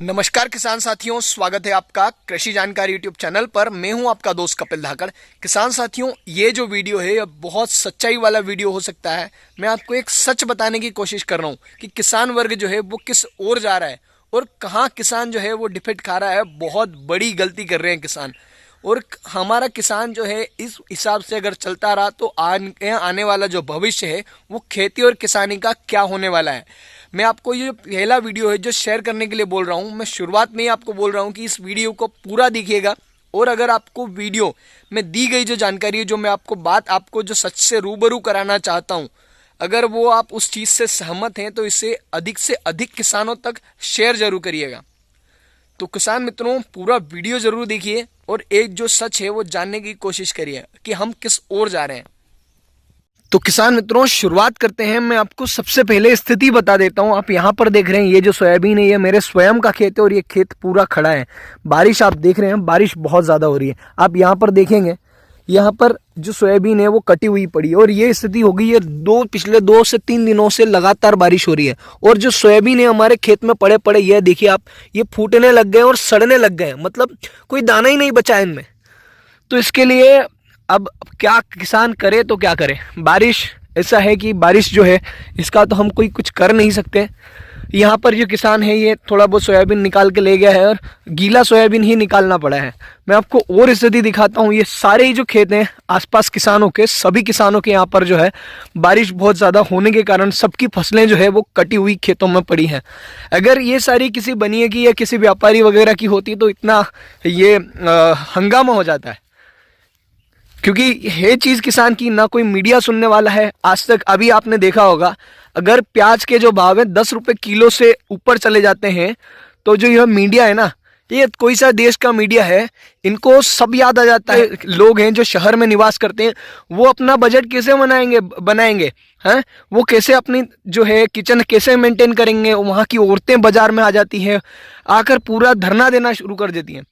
नमस्कार किसान साथियों, स्वागत है आपका कृषि जानकारी यूट्यूब चैनल पर। मैं हूं आपका दोस्त कपिल धाकड़। किसान साथियों, ये जो वीडियो है ये बहुत सच्चाई वाला वीडियो हो सकता है। मैं आपको एक सच बताने की कोशिश कर रहा हूं कि किसान वर्ग जो है वो किस ओर जा रहा है और कहां किसान जो है वो डिफेक्ट खा रहा है। बहुत बड़ी गलती कर रहे हैं किसान, और हमारा किसान जो है इस हिसाब से अगर चलता रहा तो आने वाला जो भविष्य है वो खेती और किसानी का क्या होने वाला है। मैं आपको ये जो पहला वीडियो है जो शेयर करने के लिए बोल रहा हूँ, मैं शुरुआत में ही आपको बोल रहा हूँ कि इस वीडियो को पूरा देखिएगा। और अगर आपको वीडियो में दी गई जो जानकारी है, जो मैं आपको जो सच से रूबरू कराना चाहता हूँ, अगर वो आप उस चीज़ से सहमत हैं तो इसे अधिक से अधिक किसानों तक शेयर जरूर करिएगा। तो किसान मित्रों, पूरा वीडियो जरूर देखिए और एक जो सच है वो जानने की कोशिश करिए कि हम किस ओर जा रहे हैं। तो किसान मित्रों, शुरुआत करते हैं। मैं आपको सबसे पहले स्थिति बता देता हूं। आप यहाँ पर देख रहे हैं ये जो सोयाबीन है ये मेरे स्वयं का खेत है और ये खेत पूरा खड़ा है। बारिश आप देख रहे हैं, बारिश बहुत ज़्यादा हो रही है। आप यहाँ पर देखेंगे, यहाँ पर जो सोयाबीन है वो कटी हुई पड़ी है और ये स्थिति हो गई है पिछले 2 से 3 दिनों से लगातार बारिश हो रही है। और जो सोयाबीन है हमारे खेत में पड़े पड़े ये देखिए आप, ये फूटने लग गए और सड़ने लग गए, मतलब कोई दाना ही नहीं बचा इनमें। तो इसके लिए अब क्या किसान करे तो क्या करे। बारिश ऐसा है कि बारिश जो है इसका तो हम कोई कुछ कर नहीं सकते। यहाँ पर जो किसान है ये थोड़ा बहुत सोयाबीन निकाल के ले गया है और गीला सोयाबीन ही निकालना पड़ा है। मैं आपको और स्थिति दिखाता हूँ। ये सारे ही जो खेत हैं आसपास किसानों के, सभी किसानों के यहाँ पर जो है बारिश बहुत ज़्यादा होने के कारण सबकी फसलें जो है वो कटी हुई खेतों में पड़ी हैं। अगर ये सारी किसी बनिए की या किसी व्यापारी वगैरह की होती तो इतना ये हंगामा हो जाता है, क्योंकि ये चीज़ किसान की ना कोई मीडिया सुनने वाला है आज तक। अभी आपने देखा होगा, अगर प्याज के जो भाव है 10 रुपये किलो से ऊपर चले जाते हैं तो जो यह मीडिया है ना, ये कोई सा देश का मीडिया है, इनको सब याद आ जाता है। लोग हैं जो शहर में निवास करते हैं, वो अपना बजट कैसे बनाएंगे हैं, वो कैसे अपनी जो है किचन कैसे मेंटेन करेंगे। वहाँ की औरतें बाजार में आ जाती हैं, आकर पूरा धरना देना शुरू कर देती हैं।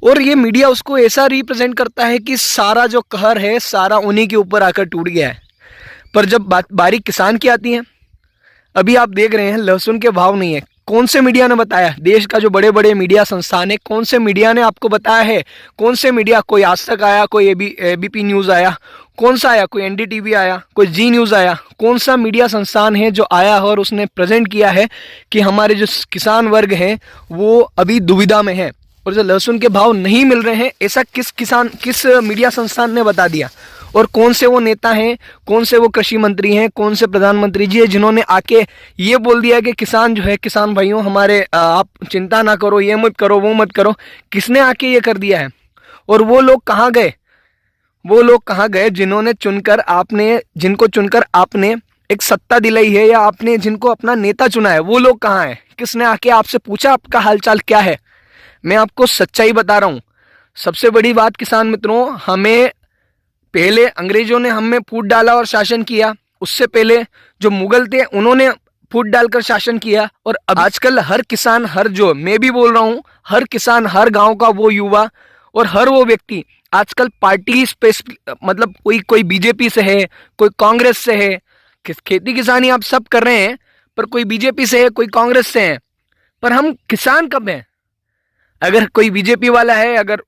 और ये मीडिया उसको ऐसा रिप्रेजेंट करता है कि सारा जो कहर है सारा उन्हीं के ऊपर आकर टूट गया है। पर जब बारी किसान की आती है, अभी आप देख रहे हैं लहसुन के भाव नहीं है। कौन से मीडिया ने बताया? देश का जो बड़े बड़े मीडिया संस्थान है, कौन से मीडिया ने आपको बताया है? कौन से मीडिया? कोई आज तक आया, कोई एबीपी न्यूज़ आया, कौन सा आया? कोई एनडीटीवी आया, कोई जी न्यूज़ आया? कौन सा मीडिया संस्थान है जो आया और उसने प्रेजेंट किया है कि हमारे जो किसान वर्ग हैं वो अभी दुविधा में है और जो लहसुन के भाव नहीं मिल रहे हैं, ऐसा किस मीडिया संस्थान ने बता दिया? और कौन से वो नेता हैं, कौन से वो कृषि मंत्री हैं, कौन से प्रधानमंत्री जी हैं जिन्होंने आके ये बोल दिया कि किसान जो है, किसान भाइयों हमारे, आप चिंता ना करो, ये मत करो, वो मत करो? किसने आके ये कर दिया है? और वो लोग कहाँ गए? वो लोग कहाँ गए जिनको चुनकर आपने एक सत्ता दिलाई है या आपने जिनको अपना नेता चुना है? वो लोग कहाँ है? किसने आके आपसे पूछा आपका हालचाल क्या है? मैं आपको सच्चाई बता रहा हूँ। सबसे बड़ी बात किसान मित्रों, हमें पहले अंग्रेजों ने हमें फूट डाला और शासन किया। उससे पहले जो मुगल थे उन्होंने फूट डालकर शासन किया। और अब आजकल हर किसान, मैं भी बोल रहा हूँ, हर किसान, हर गांव का वो युवा और हर वो व्यक्ति आजकल पार्टी मतलब कोई बीजेपी से है, कोई कांग्रेस से है। खेती किसानी आप सब कर रहे हैं, पर कोई बीजेपी से है, कोई कांग्रेस से है, पर हम किसान कब हैं? अगर कोई बीजेपी वाला है, अगर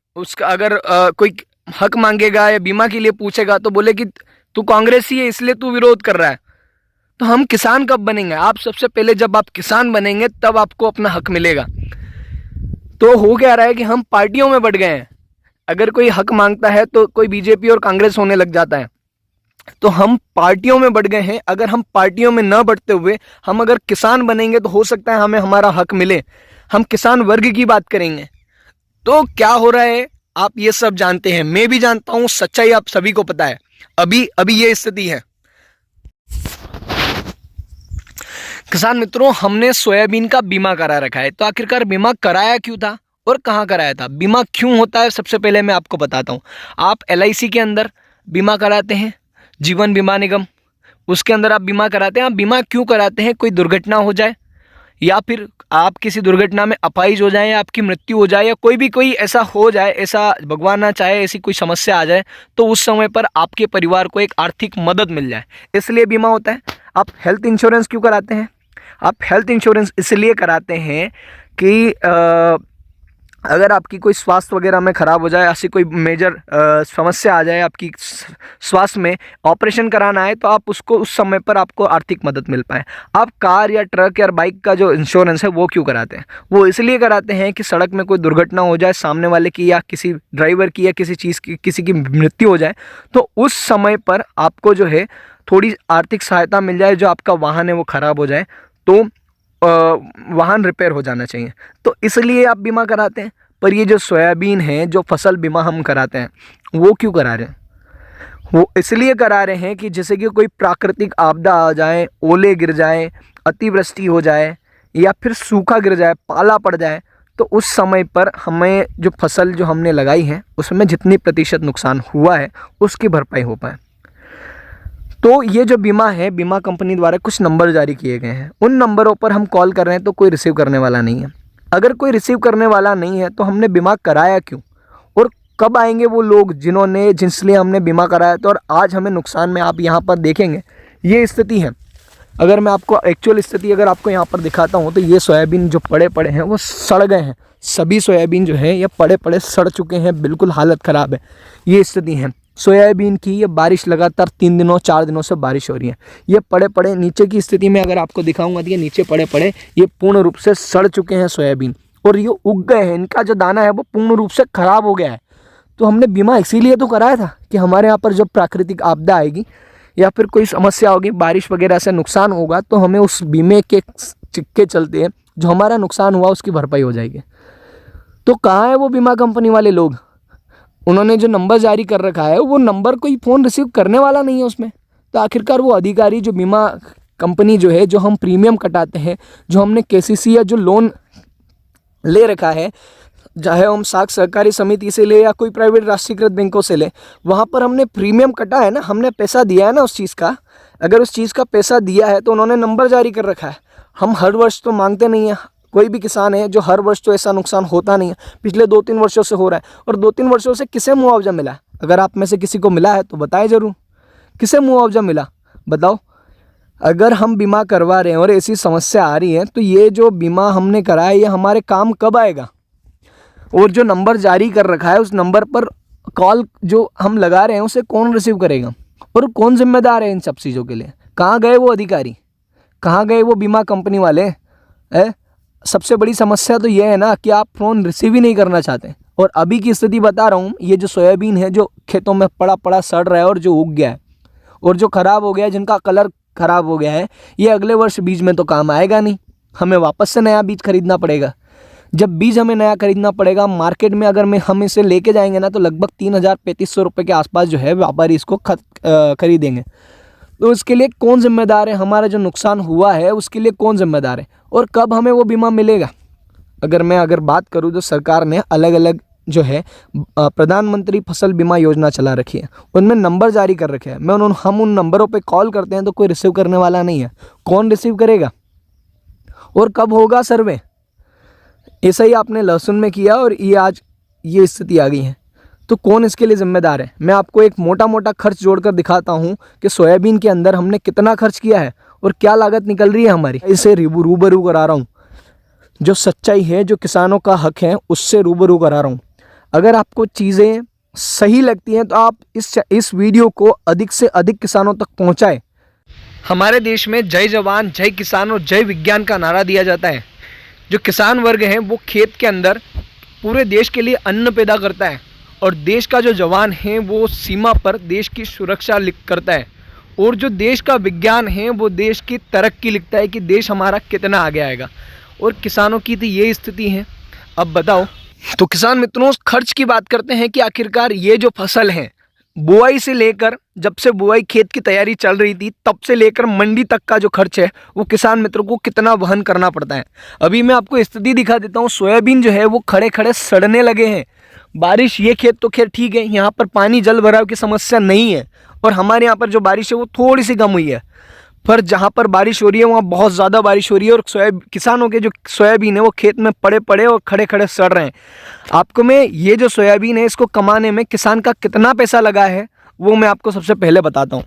कोई हक मांगेगा या बीमा के लिए पूछेगा तो बोले कि तू कांग्रेसी है इसलिए तू विरोध कर रहा है। तो हम किसान कब बनेंगे? आप सबसे पहले जब आप किसान बनेंगे तब आपको अपना हक मिलेगा। तो हो क्या रहा है कि हम पार्टियों में बढ़ गए हैं। अगर कोई हक मांगता है तो कोई बीजेपी और कांग्रेस होने लग जाता है। तो हम पार्टियों में बढ़ गए हैं। अगर हम पार्टियों में न बढ़ते हुए हम अगर किसान बनेंगे तो हो सकता है हमें हमारा हक मिले। हम किसान वर्ग की बात करेंगे। तो क्या हो रहा है आप ये सब जानते हैं, मैं भी जानता हूं, सच्चाई आप सभी को पता है। अभी ये स्थिति है। किसान मित्रों, हमने सोयाबीन का बीमा करा रखा है। तो आखिरकार बीमा कराया क्यों था और कहाँ कराया था? बीमा क्यों होता है सबसे पहले मैं आपको बताता हूँ। आप LIC के अंदर बीमा कराते हैं, जीवन बीमा निगम, उसके अंदर आप बीमा कराते हैं। आप बीमा क्यों कराते हैं? कोई दुर्घटना हो जाए या फिर आप किसी दुर्घटना में अपाहिज हो जाए या आपकी मृत्यु हो जाए या कोई ऐसा हो जाए, ऐसा भगवान ना चाहे ऐसी कोई समस्या आ जाए, तो उस समय पर आपके परिवार को एक आर्थिक मदद मिल जाए, इसलिए बीमा होता है। आप हेल्थ इंश्योरेंस क्यों कराते हैं? आप हेल्थ इंश्योरेंस इसलिए कराते हैं कि अगर आपकी कोई स्वास्थ्य वगैरह में ख़राब हो जाए, ऐसी कोई मेजर समस्या आ जाए आपकी स्वास्थ्य में, ऑपरेशन कराना है, तो आप उसको उस समय पर आपको आर्थिक मदद मिल पाए। आप कार या ट्रक या बाइक का जो इंश्योरेंस है वो क्यों कराते हैं? वो इसलिए कराते हैं कि सड़क में कोई दुर्घटना हो जाए सामने वाले की, या किसी ड्राइवर की, या किसी चीज़ की, किसी की मृत्यु हो जाए, तो उस समय पर आपको जो है थोड़ी आर्थिक सहायता मिल जाए। जो आपका वाहन है वो ख़राब हो जाए तो वाहन रिपेयर हो जाना चाहिए, तो इसलिए आप बीमा कराते हैं। पर ये जो सोयाबीन है, जो फसल बीमा हम कराते हैं, वो क्यों करा रहे हैं? वो इसलिए करा रहे हैं कि जैसे कि कोई प्राकृतिक आपदा आ जाए, ओले गिर जाए, अतिवृष्टि हो जाए, या फिर सूखा गिर जाए, पाला पड़ जाए, तो उस समय पर हमें जो फसल जो हमने लगाई है उसमें जितनी प्रतिशत नुकसान हुआ है उसकी भरपाई हो पाए। तो ये जो बीमा है, बीमा कंपनी द्वारा कुछ नंबर जारी किए गए हैं, उन नंबरों पर हम कॉल कर रहे हैं तो कोई रिसीव करने वाला नहीं है। अगर कोई रिसीव करने वाला नहीं है तो हमने बीमा कराया क्यों? और कब आएंगे वो लोग जिसलिए हमने बीमा कराया था और आज हमें नुकसान में? आप यहाँ पर देखेंगे ये स्थिति है। अगर मैं आपको एक्चुअल स्थिति अगर आपको यहाँ पर दिखाता हूँ तो ये सोयाबीन जो पड़े पड़े हैं वो सड़ गए हैं। सभी सोयाबीन जो है ये पड़े पड़े सड़ चुके हैं, बिल्कुल हालत ख़राब है। ये स्थिति है सोयाबीन की। ये बारिश लगातार 3 दिनों 4 दिनों से बारिश हो रही है। ये पड़े पड़े नीचे की स्थिति में अगर आपको दिखाऊंगा तो ये नीचे पड़े पड़े ये पूर्ण रूप से सड़ चुके हैं सोयाबीन, और ये उग गए हैं। इनका जो दाना है वो पूर्ण रूप से ख़राब हो गया है। तो हमने बीमा इसीलिए तो कराया था कि हमारे यहाँ पर जब प्राकृतिक आपदा आएगी या फिर कोई समस्या होगी, बारिश वगैरह से नुकसान होगा, तो हमें उस बीमे के चिक्के चलते हैं जो हमारा नुकसान हुआ उसकी भरपाई हो जाएगी। तो कहाँ है वो बीमा कंपनी वाले लोग? उन्होंने जो नंबर जारी कर रखा है वो नंबर कोई फ़ोन रिसीव करने वाला नहीं है उसमें। तो आखिरकार वो अधिकारी जो बीमा कंपनी जो है, जो हम प्रीमियम कटाते हैं, जो हमने केसीसी या जो लोन ले रखा है, चाहे हम साख सहकारी समिति से ले या कोई प्राइवेट राष्ट्रीयकृत बैंकों से ले, वहाँ पर हमने प्रीमियम कटा है ना, हमने पैसा दिया है ना उस चीज़ का। अगर उस चीज़ का पैसा दिया है तो उन्होंने नंबर जारी कर रखा है। हम हर वर्ष तो मांगते नहीं हैं। कोई भी किसान है जो हर वर्ष तो ऐसा नुकसान होता नहीं है, पिछले 2-3 वर्षों से हो रहा है। और 2-3 वर्षों से किसे मुआवजा मिला है? अगर आप में से किसी को मिला है तो बताएं ज़रूर, किसे मुआवजा मिला बताओ। अगर हम बीमा करवा रहे हैं और ऐसी समस्या आ रही है तो ये जो बीमा हमने कराया ये हमारे काम कब आएगा? और जो नंबर जारी कर रखा है उस नंबर पर कॉल जो हम लगा रहे हैं उसे कौन रिसीव करेगा? और कौन जिम्मेदार है इन सब चीज़ों के लिए? कहाँ गए वो अधिकारी? कहाँ गए वो बीमा कंपनी वाले? सबसे बड़ी समस्या तो ये है ना कि आप फ़ोन रिसीव ही नहीं करना चाहते। और अभी की स्थिति बता रहा हूँ, ये जो सोयाबीन है जो खेतों में पड़ा पड़ा सड़ रहा है और जो उग गया है और जो ख़राब हो गया है, जिनका कलर ख़राब हो गया है, ये अगले वर्ष बीज में तो काम आएगा नहीं। हमें वापस से नया बीज खरीदना पड़ेगा। जब बीज हमें नया खरीदना पड़ेगा मार्केट में, अगर हम इसे लेके जाएंगे ना तो लगभग 3,000-3,500 रुपये के आसपास जो है व्यापारी इसको खरीदेंगे। तो उसके लिए कौन जिम्मेदार है? हमारा जो नुकसान हुआ है उसके लिए कौन जिम्मेदार है? और कब हमें वो बीमा मिलेगा? अगर बात करूँ तो सरकार ने अलग अलग जो है प्रधानमंत्री फसल बीमा योजना चला रखी है, उनमें नंबर जारी कर रखे हैं। हम उन नंबरों पे कॉल करते हैं तो कोई रिसीव करने वाला नहीं है। कौन रिसीव करेगा? और कब होगा सर्वे? ऐसा ही आपने लहसुन में किया और ये आज ये स्थिति आ गई है। तो कौन इसके लिए जिम्मेदार है? मैं आपको एक मोटा मोटा खर्च जोड़कर दिखाता हूँ कि सोयाबीन के अंदर हमने कितना खर्च किया है और क्या लागत निकल रही है हमारी। इसे रूबरू करा रहा हूँ, जो सच्चाई है, जो किसानों का हक है, उससे रूबरू करा रहा हूँ। अगर आपको चीज़ें सही लगती हैं तो आप इस वीडियो को अधिक से अधिक किसानों तक पहुँचाएँ। हमारे देश में जय जवान जय किसान और जय विज्ञान का नारा दिया जाता है। जो किसान वर्ग है वो खेत के अंदर पूरे देश के लिए अन्न पैदा करता है, और देश का जो जवान है वो सीमा पर देश की सुरक्षा करता है, और जो देश का विज्ञान है वो देश की तरक्की लिखता है कि देश हमारा कितना आगे आएगा। और किसानों की तो ये स्थिति है। अब बताओ, तो किसान मित्रों खर्च की बात करते हैं कि आखिरकार ये जो फसल है, बुआई से लेकर, जब से बुआई खेत की तैयारी चल रही थी तब से लेकर मंडी तक का जो खर्च है वो किसान मित्रों को कितना वहन करना पड़ता है। अभी मैं आपको स्थिति दिखा देता हूँ। सोयाबीन जो है वो खड़े खड़े सड़ने लगे हैं। बारिश, ये खेत तो खैर ठीक है, यहाँ पर पानी जल भराव की समस्या नहीं है, और हमारे यहाँ पर जो बारिश है वो थोड़ी सी कम हुई है। पर जहाँ पर बारिश हो रही है वहाँ बहुत ज़्यादा बारिश हो रही है, और किसानों के जो सोयाबीन है वो खेत में पड़े पड़े और खड़े खड़े सड़ रहे हैं। आपको मैं ये जो सोयाबीन है इसको कमाने में किसान का कितना पैसा लगा है वो मैं आपको सबसे पहले बताता हूँ।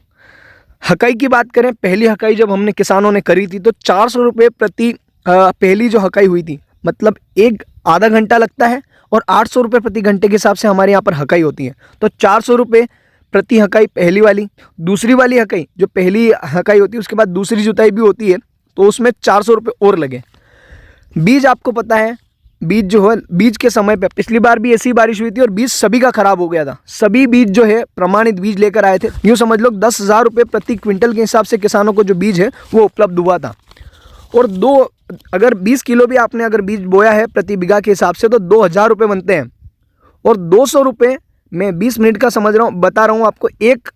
हकाई की बात करें, पहली हकाई जब हमने किसानों ने करी थी तो 400 रुपये प्रति पहली जो हकाई हुई थी मतलब एक आधा घंटा लगता है, और 800 रुपये प्रति घंटे के हिसाब से हमारे यहाँ पर हकाई होती है। तो 400 रुपये प्रति हकाई पहली वाली। दूसरी वाली हकाई, जो पहली हकाई होती है उसके बाद दूसरी जुताई भी होती है, तो उसमें 400 रुपये और लगे। बीज आपको पता है, बीज जो है, बीज के समय पे पिछली बार भी ऐसी बारिश हुई थी और बीज सभी का खराब हो गया था। सभी बीज जो है प्रमाणित बीज लेकर आए थे, यूँ समझ लो 10,000 रुपये प्रति क्विंटल के हिसाब से किसानों को जो बीज है वो उपलब्ध हुआ था। और अगर 20 किलो भी आपने अगर बीज बोया है प्रति बीघा के हिसाब से, तो 2,000 रुपये बनते हैं। और 200 रुपये में 20 मिनट का समझ रहा हूँ, बता रहा हूँ आपको, एक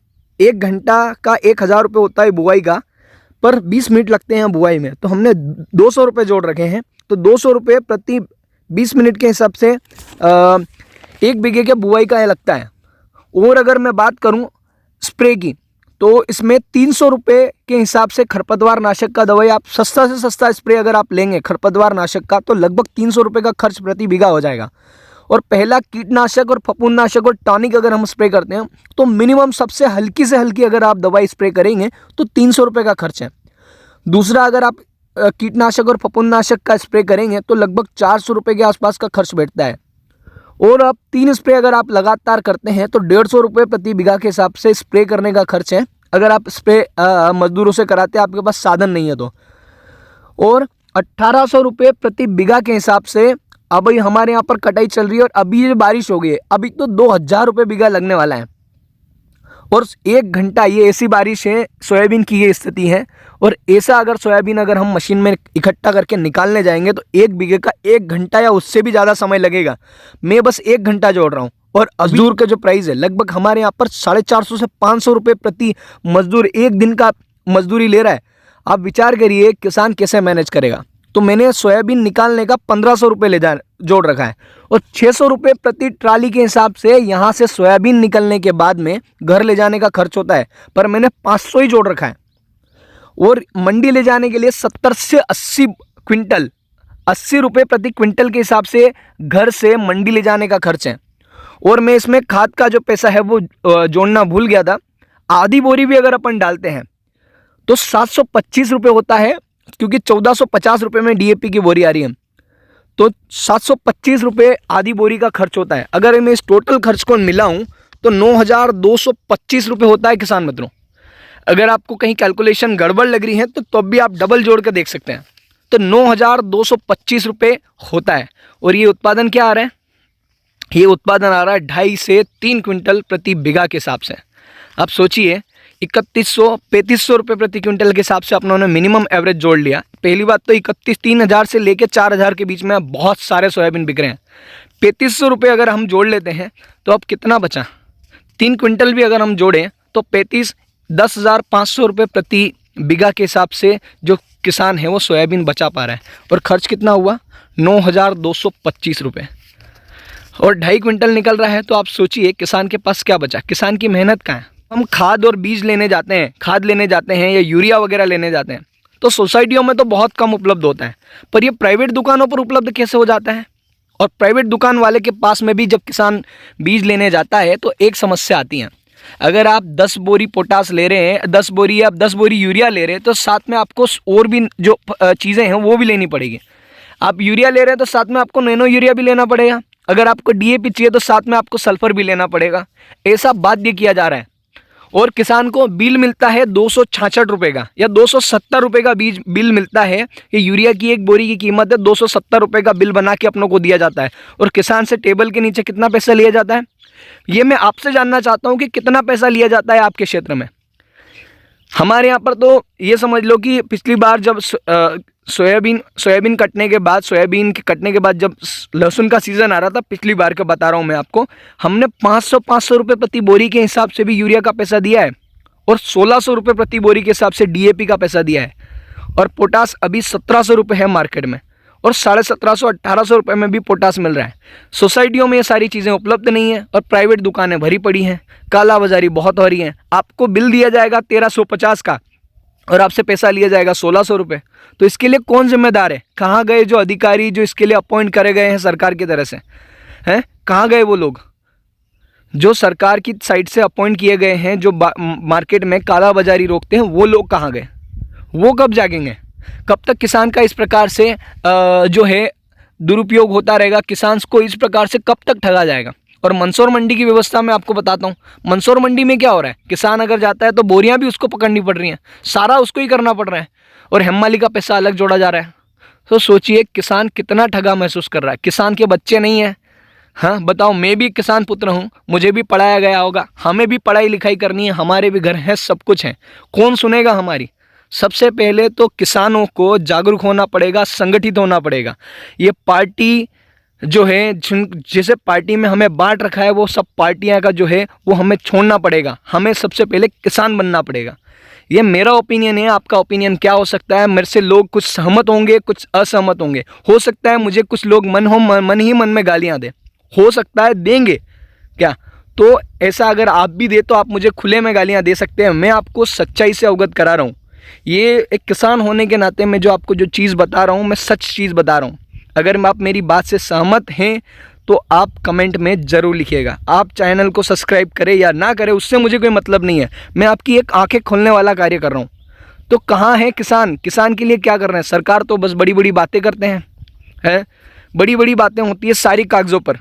घंटा का 1,000 रुपये होता है बुआई का, पर 20 मिनट लगते हैं बुआई में, तो हमने 200 रुपये जोड़ रखे हैं। तो 200 रुपये प्रति 20 मिनट के हिसाब से 1 बीघे के बुआई का लगता है। और अगर मैं बात करूं स्प्रे की, तो इसमें 300 रुपये के हिसाब से खरपतवार नाशक का दवाई, आप सस्ता से सस्ता स्प्रे अगर आप लेंगे खरपतवार नाशक का, तो लगभग 300 रुपये का खर्च प्रति बीघा हो जाएगा। और पहला कीटनाशक और फफूंदनाशक और टॉनिक अगर हम स्प्रे करते हैं, तो मिनिमम सबसे हल्की से हल्की अगर आप दवाई स्प्रे करेंगे तो 300 रुपये का खर्च है। दूसरा, अगर आप कीटनाशक और फफूंदनाशक का स्प्रे करेंगे तो लगभग 400 रुपये के आसपास का खर्च बैठता है। और अब 3 स्प्रे अगर आप लगातार करते हैं तो 150 रुपये प्रति बीघा के हिसाब से स्प्रे करने का खर्च है, अगर आप स्प्रे मजदूरों से कराते हैं, आपके पास साधन नहीं है तो। और 1800 रुपये प्रति बीघा के हिसाब से अब हमारे यहाँ पर कटाई चल रही है, और अभी ये बारिश हो गई है, अभी तो 2,000 रुपये बीघा लगने वाला है। और 1 घंटा, ये ऐसी बारिश है, सोयाबीन की ये स्थिति है। और ऐसा अगर सोयाबीन अगर हम मशीन में इकट्ठा करके निकालने जाएंगे तो 1 बीघे का 1 घंटा या उससे भी ज़्यादा समय लगेगा। मैं बस 1 घंटा जोड़ रहा हूँ। और मजदूर का जो प्राइस है, लगभग हमारे यहाँ पर 450 से 500 रुपये प्रति मजदूर 1 दिन का मजदूरी ले रहा है। आप विचार करिए किसान कैसे मैनेज करेगा। तो मैंने सोयाबीन निकालने का 1500 रुपये जोड़ रखा है, और 600 रुपये प्रति ट्राली के हिसाब से यहाँ से सोयाबीन निकलने के बाद में घर ले जाने का खर्च होता है, पर मैंने 500 ही जोड़ रखा है। और मंडी ले जाने के लिए 70 से 80 क्विंटल, 80 रुपये प्रति क्विंटल के हिसाब से घर से मंडी ले जाने का खर्च है। और मैं इसमें खाद का जो पैसा है वो जोड़ना भूल गया था। आधी बोरी भी अगर अपन डालते हैं तो 725 रुपये होता है, क्योंकि 1450 रुपये में DAP की बोरी आ रही है, तो 725 रुपये आधी बोरी का खर्च होता है। अगर मैं इस टोटल खर्च को मिलाऊं तो 9,225 रुपये होता है किसान मित्रों। अगर आपको कहीं कैलकुलेशन गड़बड़ लग रही है तो भी आप डबल जोड़ कर देख सकते हैं। तो 9,225 रुपये होता है। और ये उत्पादन क्या आ रहा है? ये उत्पादन आ रहा है 2.5 से 3 क्विंटल प्रति बीघा के हिसाब से। आप सोचिए, 3,500 रुपये प्रति क्विंटल के हिसाब से अपनों मिनिमम एवरेज जोड़ लिया। पहली बात तो 3,000 से लेकर 4,000 के बीच में बहुत सारे सोयाबीन बिक रहे हैं। 3,500 रुपये अगर हम जोड़ लेते हैं तो अब कितना बचा? 3 क्विंटल भी अगर हम जोड़ें तो 10,500 रुपये प्रति बीघा के हिसाब से जो किसान है वो सोयाबीन बचा पा रहा है। और खर्च कितना हुआ? 9,225 रुपये। और 2.5 क्विंटल निकल रहा है, तो आप सोचिए किसान के पास क्या बचा? किसान की मेहनत कहाँ है? हम खाद और बीज लेने जाते हैं, खाद लेने जाते हैं या यूरिया वगैरह लेने जाते हैं, तो सोसाइटियों में तो बहुत कम उपलब्ध होता है, पर ये प्राइवेट दुकानों पर उपलब्ध कैसे हो जाता है? और प्राइवेट दुकान वाले के पास में भी जब किसान बीज लेने जाता है तो एक समस्या आती है। अगर आप 10 बोरी पोटास ले रहे हैं, 10 बोरी या 10 बोरी यूरिया ले रहे हैं, तो साथ में आपको और भी जो चीज़ें हैं वो भी लेनी पड़ेगी। आप यूरिया ले रहे हैं तो साथ में आपको नैनो यूरिया भी लेना पड़ेगा। अगर आपको DAP चाहिए तो साथ में आपको सल्फर भी लेना पड़ेगा। ऐसा बाध्य किया जा रहा है। और किसान को बिल मिलता है 266 रुपये का या 270 रुपये का बीज बिल मिलता है। ये यूरिया की 1 बोरी की कीमत है, 270 रुपये का बिल बना के अपनों को दिया जाता है। और किसान से टेबल के नीचे कितना पैसा लिया जाता है, ये मैं आपसे जानना चाहता हूँ कि कितना पैसा लिया जाता है आपके क्षेत्र में। हमारे यहाँ पर तो ये समझ लो कि पिछली बार जब सोयाबीन कटने के बाद जब लहसुन का सीज़न आ रहा था, पिछली बार का बता रहा हूँ मैं आपको, हमने 500 रुपये प्रति बोरी के हिसाब से भी यूरिया का पैसा दिया है, और 1600 रुपये प्रति बोरी के हिसाब से DAP का पैसा दिया है। और पोटास अभी 1700 रुपये है मार्केट में, और 1750-1800 रुपये में भी पोटास मिल रहा है। सोसाइटियों में ये सारी चीज़ें उपलब्ध नहीं है, और प्राइवेट दुकानें भरी पड़ी हैं, कालाबाजारी बहुत हो रही है। आपको बिल दिया जाएगा 1350 का और आपसे पैसा लिया जाएगा 1600 रुपये। तो इसके लिए कौन जिम्मेदार है? कहाँ गए जो अधिकारी जो इसके लिए अपॉइंट करे गए हैं सरकार की तरह से? हैं, कहाँ गए वो लोग जो सरकार की साइड से अपॉइंट किए गए हैं, जो मार्केट में कालाबाजारी रोकते हैं? वो लोग कहाँ गए? वो कब जागेंगे? कब तक किसान का इस प्रकार से जो है दुरुपयोग होता रहेगा, किसान को इस प्रकार से कब तक ठगा जाएगा। और मंदसौर मंडी की व्यवस्था मैं आपको बताता हूँ। मंदसौर मंडी में क्या हो रहा है, किसान अगर जाता है तो बोरियां भी उसको पकड़नी पड़ रही हैं, सारा उसको ही करना पड़ रहा है, और हेममाली का पैसा अलग जोड़ा जा रहा है। तो सोचिए किसान कितना ठगा महसूस कर रहा है। किसान के बच्चे नहीं हैं, हाँ बताओ, मैं भी किसान पुत्र हूँ, मुझे भी पढ़ाया गया होगा, हमें भी पढ़ाई लिखाई करनी है, हमारे भी घर हैं, सब कुछ है, कौन सुनेगा हमारी। सबसे पहले तो किसानों को जागरूक होना पड़ेगा, संगठित होना पड़ेगा। ये पार्टी जो है, जिसे पार्टी में हमें बांट रखा है, वो सब पार्टियां का जो है वो हमें छोड़ना पड़ेगा, हमें सबसे पहले किसान बनना पड़ेगा। ये मेरा ओपिनियन है, आपका ओपिनियन क्या हो सकता है। मेरे से लोग कुछ सहमत होंगे, कुछ असहमत होंगे, हो सकता है मुझे कुछ लोग मन ही मन में गालियां दें, हो सकता है देंगे क्या, तो ऐसा अगर आप भी दे तो आप मुझे खुले में गालियां दे सकते हैं। मैं आपको सच्चाई से अवगत करा रहा हूँ। ये एक किसान होने के नाते मैं जो आपको जो चीज़ बता रहा हूँ, मैं सच चीज़ बता रहा हूँ। अगर आप मेरी बात से सहमत हैं तो आप कमेंट में ज़रूर लिखिएगा। आप चैनल को सब्सक्राइब करें या ना करें, उससे मुझे कोई मतलब नहीं है। मैं आपकी एक आंखें खोलने वाला कार्य कर रहा हूँ। तो कहाँ है किसान, किसान के लिए क्या कर रहे हैं। सरकार तो बस बड़ी बड़ी बातें करते हैं, बड़ी बड़ी बातें होती है सारी कागज़ों पर,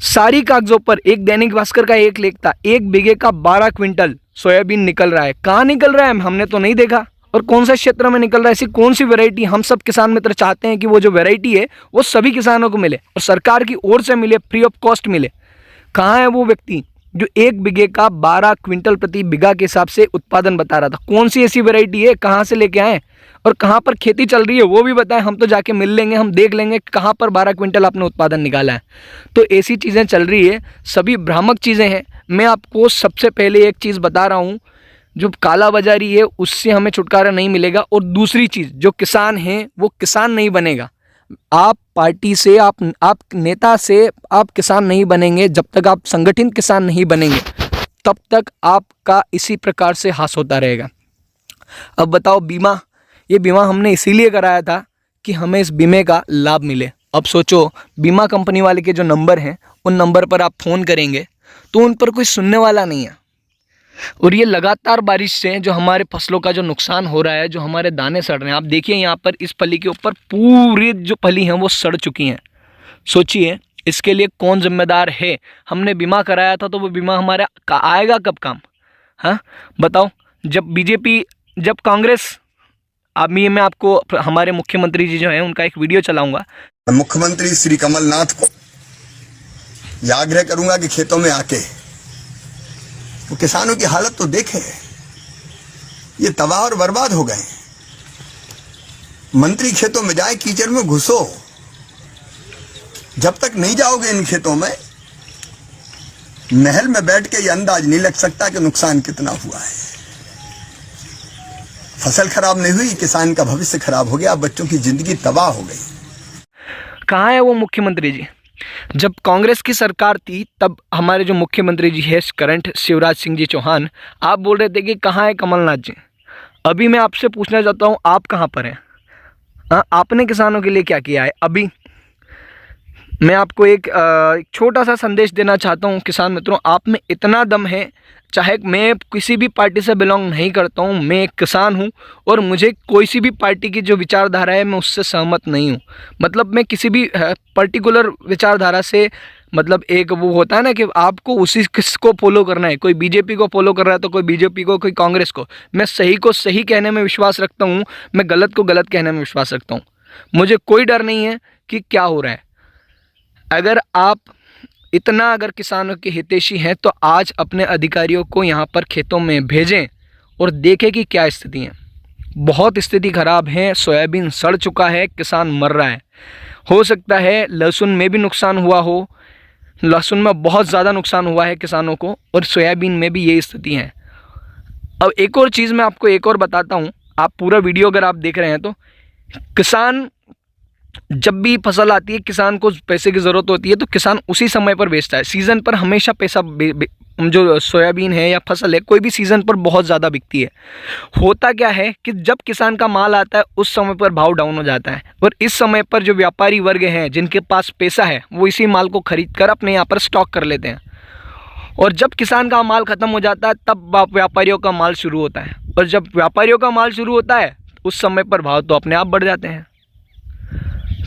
सारी कागज़ों पर। एक दैनिक भास्कर का एक लेख था, 1 बीघे का 12 क्विंटल सोयाबीन निकल रहा है। कहाँ निकल रहा है, हमने तो नहीं देखा। और कौन सा क्षेत्र में निकल रहा है, ऐसी कौन सी वैरायटी। हम सब किसान मित्र चाहते हैं कि वो जो वैरायटी है वो सभी किसानों को मिले और सरकार की ओर से मिले, फ्री ऑफ कॉस्ट मिले। कहाँ है वो व्यक्ति जो 1 बीघे का 12 क्विंटल प्रति बीघा के हिसाब से उत्पादन बता रहा था। कौन सी ऐसी वैरायटी है, कहाँ से लेके आए और कहाँ पर खेती चल रही है वो भी बताएं। हम तो जाके मिल लेंगे, हम देख लेंगे कहाँ पर 12 क्विंटल आपने उत्पादन निकाला है। तो ऐसी चीज़ें चल रही है, सभी भ्रामक चीज़ें हैं। मैं आपको सबसे पहले एक चीज़ बता रहा हूँ, जो काला बाजारी है उससे हमें छुटकारा नहीं मिलेगा। और दूसरी चीज़, जो किसान है वो किसान नहीं बनेगा। आप पार्टी से, आप नेता से आप किसान नहीं बनेंगे। जब तक आप संगठित किसान नहीं बनेंगे तब तक आपका इसी प्रकार से हास होता रहेगा। अब बताओ, बीमा, ये बीमा हमने इसीलिए कराया था कि हमें इस बीमे का लाभ मिले। अब सोचो, बीमा कंपनी वाले के जो नंबर हैं उन नंबर पर आप फ़ोन करेंगे तो उन पर कोई सुनने वाला नहीं है। और ये लगातार बारिश से जो हमारे फसलों का जो नुकसान हो रहा है, जो हमारे दाने सड़ रहे हैं, आप देखिए यहाँ पर इस फली के ऊपर पूरी जो फली हैं वो सड़ चुकी हैं। सोचिए इसके लिए कौन जिम्मेदार है। हमने बीमा कराया था तो वो बीमा हमारा आएगा कब काम, हाँ बताओ। जब बीजेपी, जब कांग्रेस, अभी मैं आपको हमारे मुख्यमंत्री जी जो हैं उनका एक वीडियो चलाऊंगा। मुख्यमंत्री श्री कमलनाथ को यह आग्रह करूंगा कि खेतों में आके तो किसानों की हालत तो देखें, ये तबाह और बर्बाद हो गए। मंत्री खेतों में जाए, कीचड़ में घुसो। जब तक नहीं जाओगे इन खेतों में, महल में बैठ के ये अंदाज नहीं लग सकता कि नुकसान कितना हुआ है। फसल खराब नहीं हुई, किसान का भविष्य खराब हो गया, बच्चों की जिंदगी तबाह हो गई। कहाँ है वो मुख्यमंत्री जी। जब कांग्रेस की सरकार थी तब हमारे जो मुख्यमंत्री जी है करंट, शिवराज सिंह जी चौहान, आप बोल रहे थे कि कहाँ है कमलनाथ जी। अभी मैं आपसे पूछना चाहता हूँ, आप कहाँ पर हैं। आपने किसानों के लिए क्या किया है। अभी मैं आपको एक छोटा सा संदेश देना चाहता हूँ किसान मित्रों, आप में इतना दम है। चाहे मैं किसी भी पार्टी से बिलोंग नहीं करता हूँ, मैं एक किसान हूँ और मुझे कोई सी भी पार्टी की जो विचारधारा है मैं उससे सहमत नहीं हूँ। मतलब मैं किसी भी पर्टिकुलर विचारधारा से, मतलब एक वो होता है ना कि आपको उसी किसको फॉलो करना है। कोई बीजेपी को फॉलो कर रहा है तो कोई बीजेपी को, कोई कांग्रेस को। मैं सही को सही कहने में विश्वास रखता हूँ, मैं गलत को गलत कहने में विश्वास रखता हूँ। मुझे कोई डर नहीं है कि क्या हो रहा है। अगर आप इतना अगर किसानों के हितैषी हैं तो आज अपने अधिकारियों को यहाँ पर खेतों में भेजें और देखें कि क्या स्थिति है। बहुत स्थिति खराब है, सोयाबीन सड़ चुका है, किसान मर रहा है। हो सकता है लहसुन में भी नुकसान हुआ हो, लहसुन में बहुत ज़्यादा नुकसान हुआ है किसानों को, और सोयाबीन में भी ये स्थिति है। अब एक और चीज़ मैं आपको एक और बताता हूँ, आप पूरा वीडियो अगर आप देख रहे हैं तो किसान जब भी फसल आती है, किसान को पैसे की ज़रूरत होती है तो किसान उसी समय पर बेचता है। सीज़न पर हमेशा पैसा जो सोयाबीन है या फसल है, कोई भी सीज़न पर बहुत ज़्यादा बिकती है। होता क्या है कि जब किसान का माल आता है उस समय पर भाव डाउन हो जाता है, और इस समय पर जो व्यापारी वर्ग हैं जिनके पास पैसा है वो इसी माल को खरीद कर अपने यहाँ पर स्टॉक कर लेते हैं। और जब किसान का माल ख़त्म हो जाता है तब व्यापारियों का माल शुरू होता है, और जब व्यापारियों का माल शुरू होता है उस समय पर भाव तो अपने आप बढ़ जाते हैं।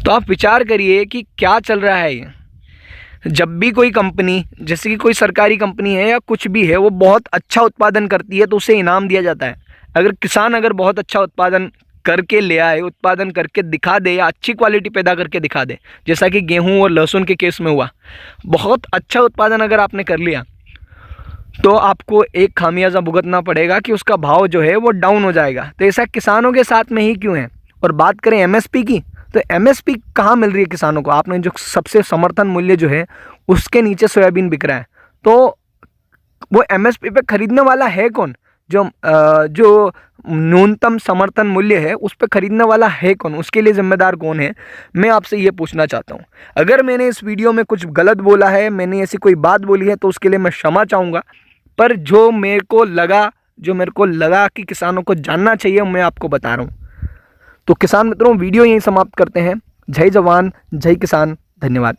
तो आप विचार करिए कि क्या चल रहा है ये। जब भी कोई कंपनी, जैसे कि कोई सरकारी कंपनी है या कुछ भी है, वो बहुत अच्छा उत्पादन करती है तो उसे इनाम दिया जाता है। अगर किसान अगर बहुत अच्छा उत्पादन करके ले आए, उत्पादन करके दिखा दे या अच्छी क्वालिटी पैदा करके दिखा दे, जैसा कि गेहूं और लहसुन के केस में हुआ, बहुत अच्छा उत्पादन अगर आपने कर लिया तो आपको एक खामियाजा भुगतना पड़ेगा कि उसका भाव जो है वो डाउन हो जाएगा। तो ऐसा किसानों के साथ में ही क्यों है। और बात करें एमएसपी की, तो एमएसपी कहाँ मिल रही है किसानों को। आपने जो सबसे समर्थन मूल्य जो है उसके नीचे सोयाबीन बिक रहा है, तो वो एमएसपी पे खरीदने वाला है कौन। जो न्यूनतम समर्थन मूल्य है उस पर खरीदने वाला है कौन, उसके लिए जिम्मेदार कौन है, मैं आपसे ये पूछना चाहता हूँ। अगर मैंने इस वीडियो में कुछ गलत बोला है, मैंने ऐसी कोई बात बोली है, तो उसके लिए मैं क्षमा चाहूँगा। पर जो मेरे को लगा कि किसानों को जानना चाहिए, मैं आपको बता रहा हूँ। तो किसान मित्रों, वीडियो यहीं समाप्त करते हैं। जय जवान जय किसान, धन्यवाद।